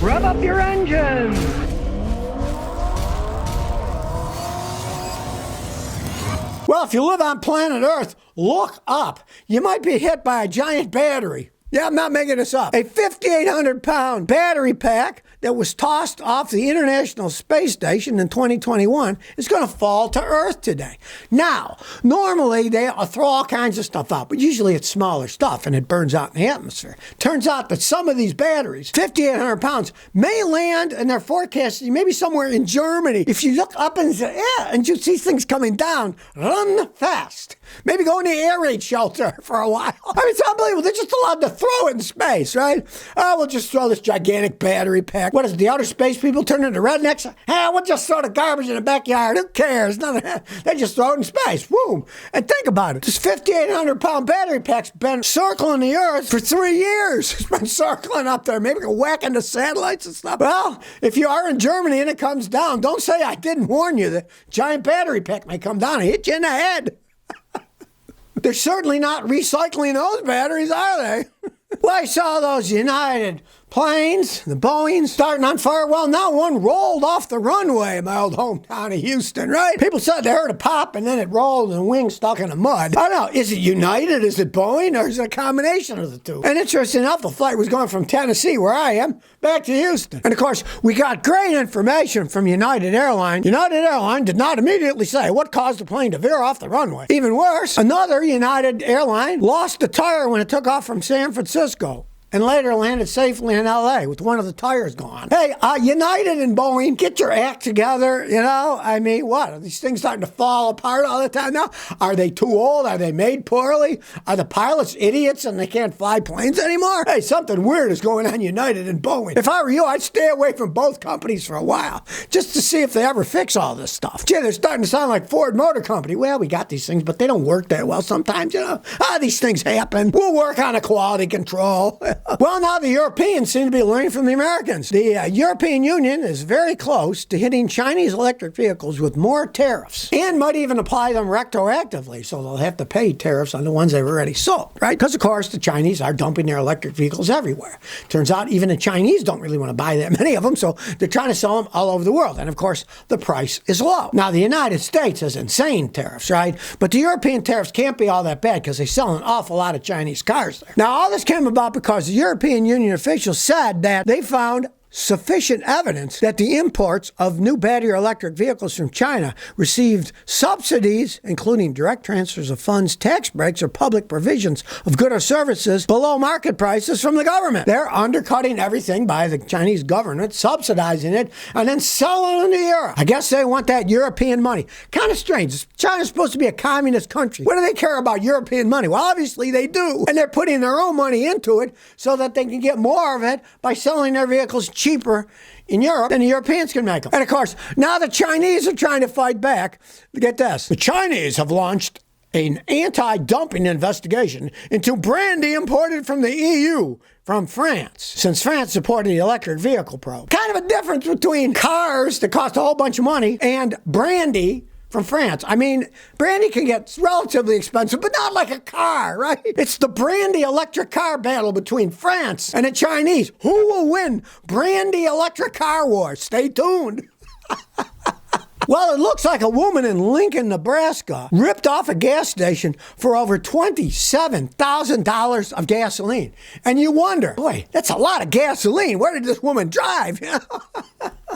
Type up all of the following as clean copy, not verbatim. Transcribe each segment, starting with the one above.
Rev up your engines! Well, if you live on planet Earth, look up. You might be hit by a giant battery. Yeah, I'm not making this up. A 5,800-pound battery pack that was tossed off the International Space Station in 2021 is going to fall to Earth today. Now, normally they throw all kinds of stuff out, but usually it's smaller stuff and it burns out in the atmosphere. Turns out that some of these batteries, 5,800 pounds, may land, and they're forecasting maybe somewhere in Germany. If you look up into the air and you see things coming down, run fast. Maybe go in the air raid shelter for a while. I mean, it's unbelievable. They're just allowed to throw it in space, right? Oh, we'll just throw this gigantic battery pack. What is it, the outer space people turn into rednecks? Hey, we'll just throw the garbage in the backyard. Who cares? Nothing. They just throw it in space. Boom. And think about it. This 5,800-pound battery pack's been circling the Earth for 3 years. It's been circling up there, maybe whacking the satellites and stuff. Well, if you are in Germany and it comes down, don't say I didn't warn you. The giant battery pack may come down and hit you in the head. They're certainly not recycling those batteries, are they? Well, I saw those United planes, the Boeings, starting on fire. Well, now one rolled off the runway in my old hometown of Houston, right? People said they heard a pop and then it rolled and the wing stuck in the mud. I don't know, is it United, is it Boeing, or is it a combination of the two? And interesting enough, the flight was going from Tennessee, where I am, back to Houston. And of course, we got great information from United Airlines. United Airlines did not immediately say what caused the plane to veer off the runway. Even worse, another United airline lost a tire when it took off from San Francisco and later landed safely in L.A. with one of the tires gone. Hey, United and Boeing, get your act together, you know? I mean, what? Are these things starting to fall apart all the time now? Are they too old? Are they made poorly? Are the pilots idiots and they can't fly planes anymore? Hey, something weird is going on United and Boeing. If I were you, I'd stay away from both companies for a while, just to see if they ever fix all this stuff. Gee, they're starting to sound like Ford Motor Company. Well, we got these things, but they don't work that well sometimes, you know? These things happen. We'll work on a quality control. Well, now the Europeans seem to be learning from the Americans. The European Union is very close to hitting Chinese electric vehicles with more tariffs and might even apply them retroactively, so they'll have to pay tariffs on the ones they've already sold, right? Because, of course, the Chinese are dumping their electric vehicles everywhere. Turns out even the Chinese don't really want to buy that many of them, so they're trying to sell them all over the world. And, of course, the price is low. Now, the United States has insane tariffs, right? But the European tariffs can't be all that bad because they sell an awful lot of Chinese cars there. Now, all this came about because the European Union officials said that they found sufficient evidence that the imports of new battery electric vehicles from China received subsidies, including direct transfers of funds, tax breaks, or public provisions of goods or services below market prices from the government. They're undercutting everything by the Chinese government, subsidizing it, and then selling it to Europe. I guess they want that European money. Kind of strange. China's supposed to be a communist country. What do they care about European money? Well, obviously they do. And they're putting their own money into it so that they can get more of it by selling their vehicles cheaper in Europe than the Europeans can make them. And of course, now the Chinese are trying to fight back. Get this. The Chinese have launched an anti-dumping investigation into brandy imported from the EU from France, since France supported the electric vehicle probe. Kind of a difference between cars that cost a whole bunch of money and brandy from France. I mean, brandy can get relatively expensive, but not like a car, right? It's the brandy electric car battle between France and the Chinese. Who will win? Brandy electric car war. Stay tuned. Well, it looks like a woman in Lincoln, Nebraska, ripped off a gas station for over $27,000 of gasoline. And you wonder, boy, that's a lot of gasoline. Where did this woman drive?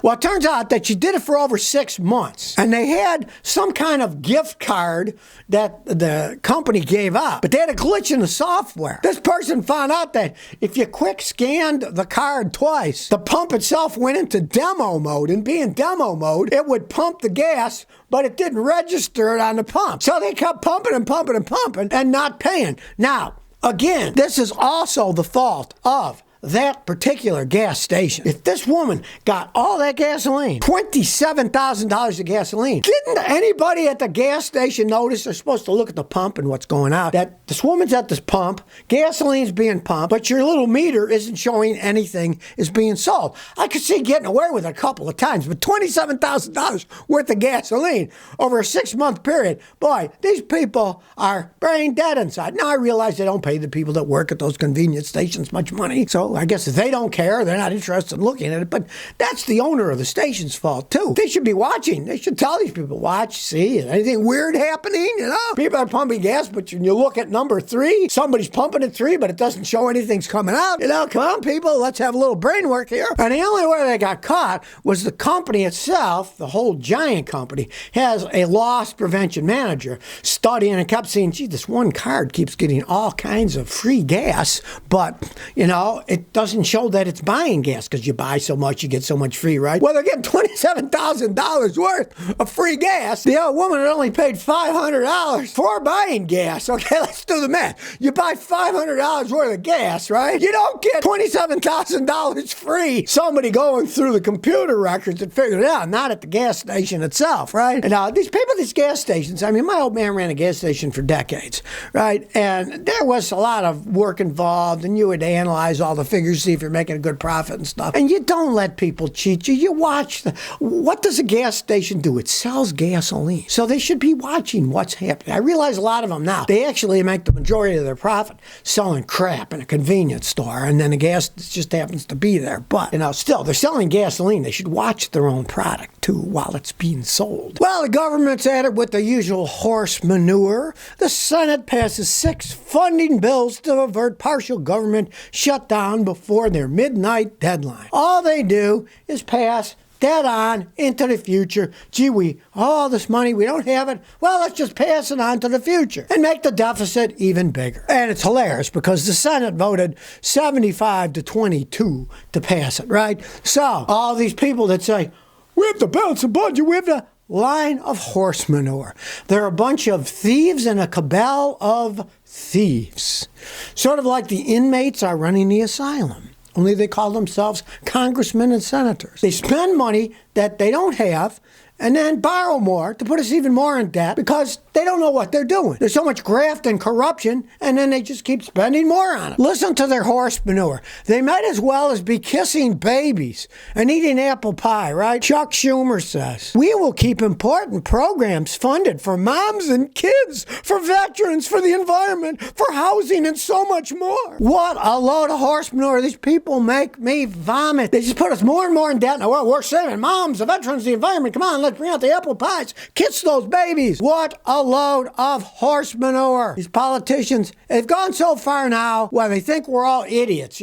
Well, it turns out that she did it for over 6 months. And they had some kind of gift card that the company gave out. But they had a glitch in the software. This person found out that if you quick scanned the card twice, the pump itself went into demo mode. And being demo mode, it would pump the gas, but it didn't register it on the pump. So they kept pumping and pumping and pumping and not paying. Now, again, this is also the fault of that particular gas station. If this woman got all that gasoline, $27,000 of gasoline, didn't anybody at the gas station notice? They're supposed to look at the pump and what's going on. That this woman's at this pump, gasoline's being pumped, but your little meter isn't showing anything is being sold. I could see getting away with it a couple of times, but $27,000 worth of gasoline over a 6-month period, boy, these people are brain dead inside. Now I realize they don't pay the people that work at those convenience stations much money, so I guess they don't care. They're not interested in looking at it. But that's the owner of the station's fault, too. They should be watching. They should tell these people, watch, see, is anything weird happening? People are pumping gas, but when you look at number 3, somebody's pumping at 3, but it doesn't show anything's coming out. Come on, people, let's have a little brain work here. And the only way they got caught was the company itself, the whole giant company, has a loss prevention manager studying and kept saying, gee, this one card keeps getting all kinds of free gas, but, it doesn't show that it's buying gas because you buy so much, you get so much free, right? Well, they're getting $27,000 worth of free gas. The old woman had only paid $500 for buying gas. Okay, let's do the math. You buy $500 worth of gas, right? You don't get $27,000 free. Somebody going through the computer records and figured it out, not at the gas station itself, right? And these people, these gas stations, my old man ran a gas station for decades, right? And there was a lot of work involved, and you would analyze all the figures, see if you're making a good profit and stuff. And you don't let people cheat you. You watch what does a gas station do? It sells gasoline. So they should be watching what's happening. I realize a lot of them now, they actually make the majority of their profit selling crap in a convenience store, and then the gas just happens to be there. But, still, they're selling gasoline. They should watch their own product, too, while it's being sold. Well, the government's at it with the usual horse manure. The Senate passes 6 funding bills to avert partial government shutdown before their midnight deadline. All they do is pass dead on into the future. Gee, all this money, we don't have it. Well, let's just pass it on to the future and make the deficit even bigger. And it's hilarious because the Senate voted 75-22 to pass it, right? So all these people that say, we have to balance the budget, we have to line of horse manure. They're a bunch of thieves and a cabal of thieves. Sort of like the inmates are running the asylum. Only they call themselves congressmen and senators. They spend money that they don't have and then borrow more to put us even more in debt because they don't know what they're doing. There's so much graft and corruption, and then they just keep spending more on it. Listen to their horse manure. They might as well as be kissing babies and eating apple pie, right? Chuck Schumer says, we will keep important programs funded for moms and kids, for veterans, for the environment, for housing, and so much more. What a load of horse manure. These people make me vomit. They just put us more and more in debt. Now, well, we're saving moms, the veterans, the environment. Come on, let's bring out the apple pies. Kiss those babies. What a load of horse manure. These politicians, they've gone so far now where they think we're all idiots,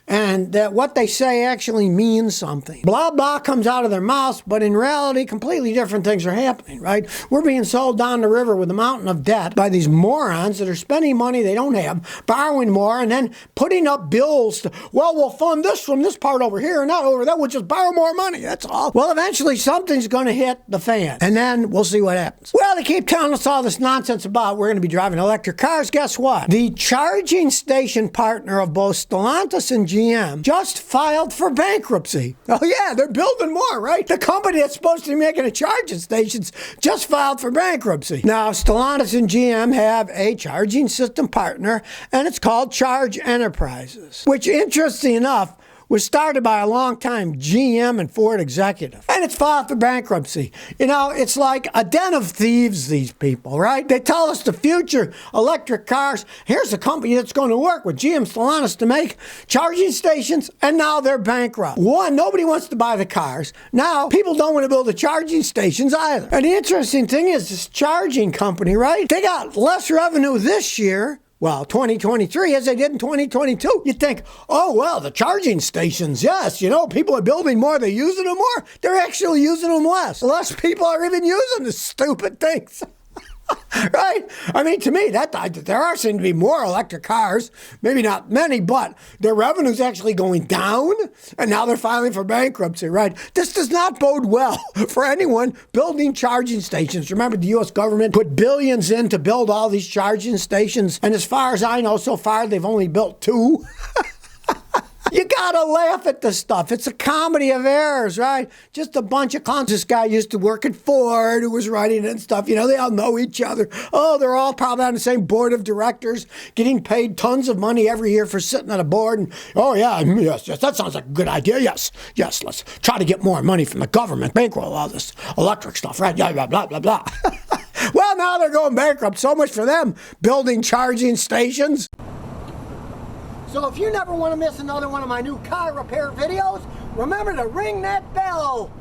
and that what they say actually means something. Blah, blah comes out of their mouths, but in reality, completely different things are happening, right? We're being sold down the river with a mountain of debt by these morons that are spending money they don't have, borrowing more, and then putting up bills to, well, we'll fund this from this part over here and not over there. We'll just borrow more money. That's all. Well, eventually something's going to hit the fan, and then we'll see what happens. Well, they keep telling us all this nonsense about we're going to be driving electric cars. Guess what? The charging station partner of both Stellantis and GM just filed for bankruptcy. Oh yeah, they're building more, right? The company that's supposed to be making the charging stations just filed for bankruptcy. Now, Stellantis and GM have a charging system partner, and it's called Charge Enterprises, which, interesting enough, was started by a long-time GM and Ford executive. And it's filed for bankruptcy. It's like a den of thieves, these people, right? They tell us the future electric cars. Here's a company that's going to work with GM Stellantis to make charging stations, and now they're bankrupt. One, nobody wants to buy the cars. Now, people don't want to build the charging stations either. And the interesting thing is this charging company, right? They got less revenue this year, 2023 as they did in 2022. You'd think, the charging stations, yes, people are building more, they're using them more. They're actually using them less. Less people are even using the stupid things. Right? To me, there are seem to be more electric cars. Maybe not many, but their revenue's actually going down, and now they're filing for bankruptcy, right? This does not bode well for anyone building charging stations. Remember, the U.S. government put billions in to build all these charging stations, and as far as I know, so far, they've only built 2. You gotta laugh at this stuff. It's a comedy of errors, right? Just a bunch of clowns. This guy used to work at Ford who was writing it and stuff. They all know each other. Oh, they're all probably on the same board of directors, getting paid tons of money every year for sitting on a board. And, yes, that sounds like a good idea. Yes, let's try to get more money from the government. Bankroll all this electric stuff, right? Yeah, blah, blah, blah. Well, now they're going bankrupt. So much for them building charging stations. So if you never want to miss another one of my new car repair videos, remember to ring that bell.